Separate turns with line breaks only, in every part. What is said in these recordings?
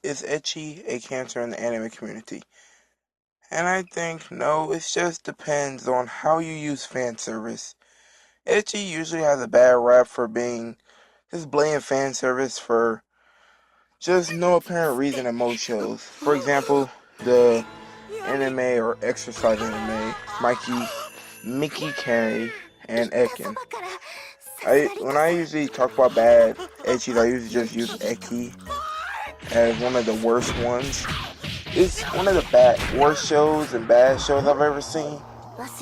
Is ecchi a cancer in the anime community? And I think no, it just depends on how you use fan service. Ecchi usually has a bad rap for being just blatant fan service for just no apparent reason in most shows. For example, the anime or exercise anime, Mickey Carey, and Ekin. When I usually talk about bad ecchis, I usually just use Ecchi as one of the worst ones. It's one of the worst shows and bad shows I've ever seen,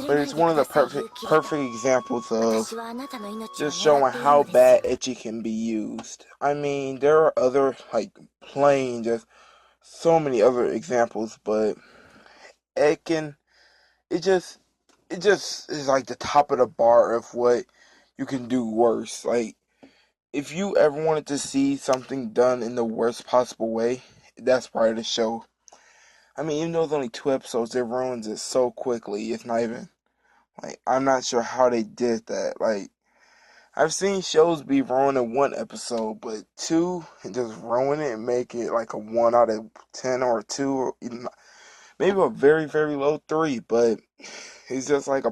but it's one of the perfect examples of just showing how bad ecchi can be used. I mean, there are other plain just so many other examples, but Ekin, it just it just is like the top of the bar of what you can do worse. Like if you ever wanted to see something done in the worst possible way, that's part of the show. I mean, even though it's only 2 episodes, it ruins it so quickly. It's not even I'm not sure how they did that. Like I've seen shows be ruined in 1 episode, but two and just ruin it and make it like a 1 out of 10 or a two, or even maybe a very very low three. But it's just like a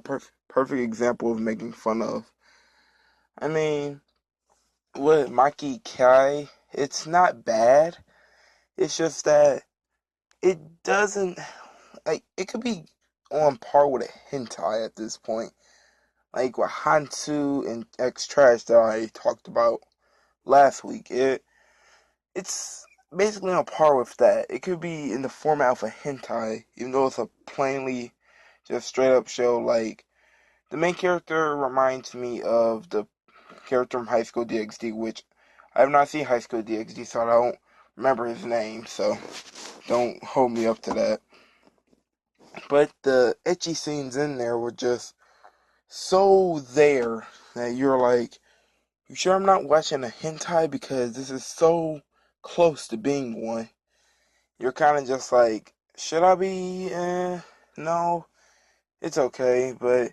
perfect example of making fun of. I mean, with Maki Kai, it's not bad. It's just that it doesn't it could be on par with a hentai at this point. Like with Hantu and X Trash that I talked about last week. It's basically on par with that. It could be in the format of a hentai, even though it's a plainly just straight up show. Like the main character reminds me of the character from High School DxD, which I have not seen High School DxD, so I don't remember his name. So don't hold me up to that. But the ecchi scenes in there were just so there that you're like, you sure I'm not watching a hentai because this is so close to being one. You're kind of just like, should I be? No, it's okay, but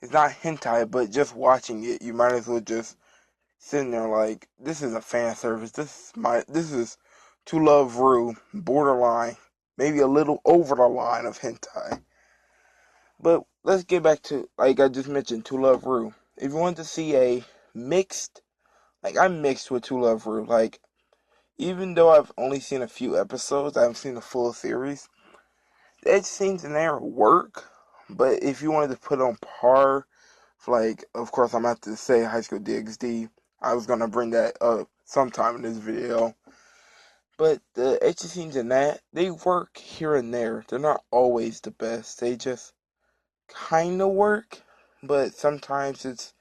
it's not hentai. But just watching it, you might as well just sitting there like, this is a fan service. This is To Love Ru, borderline, maybe a little over the line of hentai. But let's get back to, like I just mentioned, To Love Ru. If you want to see a mixed, I'm mixed with To Love Ru. Like, even though I've only seen a few episodes, I haven't seen the full series. The edge scenes in there work, but if you wanted to put on par, of course, I'm about to say High School DxD. I was gonna bring that up sometime in this video. But the edge scenes in that, they work here and there. They're not always the best. They just kind of work, but sometimes it's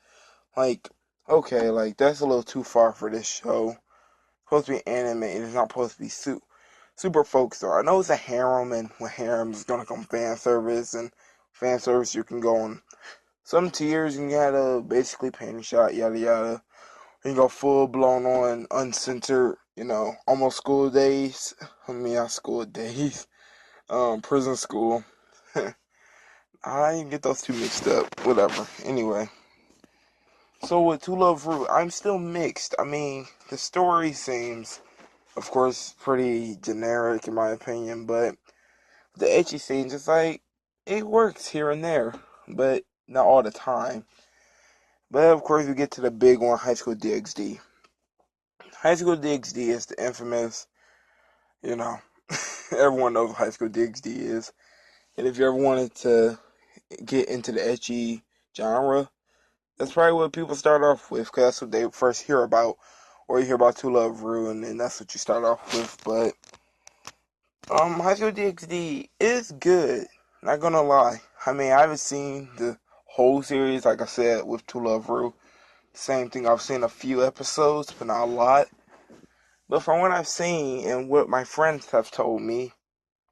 like, okay, that's a little too far for this show. It's supposed to be animated. It's not supposed to be super folk star. I know it's a harem, and with harem is gonna come fan service, and fan service you can go on some tiers. You gotta basically panty shot, yada yada. You can go full blown on uncensored, almost school days. I mean, not school days, prison school. I didn't get those two mixed up. Whatever. Anyway, so with To Love Ru, I'm still mixed. I mean, the story seems, of course, pretty generic in my opinion, but the ecchi scenes, it's like, it works here and there, but not all the time. But of course, we get to the big one, High School DxD. High School DxD is the infamous, you know, everyone knows what High School DxD is. And if you ever wanted to get into the ecchi genre, that's probably what people start off with, because that's what they first hear about. Or you hear about To Love Ru, and then that's what you start off with. But High School DxD is good. Not gonna lie. I mean, I haven't seen the whole series, like I said, with To Love Ru. Same thing, I've seen a few episodes, but not a lot. But from what I've seen and what my friends have told me,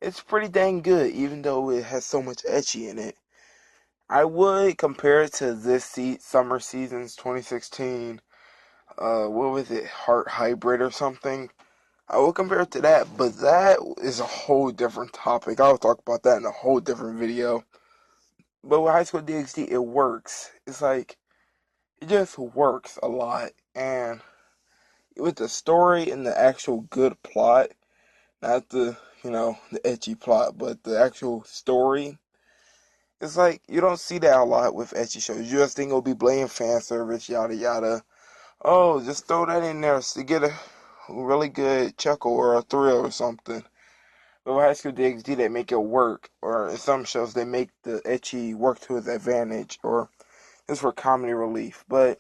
it's pretty dang good, even though it has so much ecchi in it. I would compare it to this summer season's 2016, what was it, Heart Hybrid or something? I will compare it to that, but that is a whole different topic. I'll talk about that in a whole different video. But with High School DxD, it works. It's like, it just works a lot. And with the story and the actual good plot, not the ecchi plot, but the actual story. It's like you don't see that a lot with ecchi shows. You just think it'll be blatant fan service, yada yada. Oh, just throw that in there to get a really good chuckle or a thrill or something. But with High School DxD, they make it work, or in some shows they make the ecchi work to his advantage, or just for comedy relief. But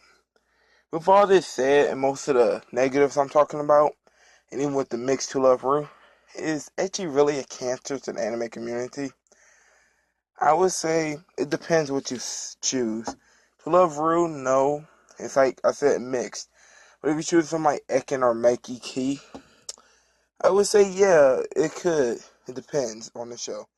with all this said, and most of the negatives I'm talking about, and even with the mixed to love Rue, is ecchi really a cancer to the anime community? I would say it depends what you choose. To love Rue, no. It's like I said, mixed. But if you choose something like Ekin or Mikey Key, I would say yeah, it could. It depends on the show.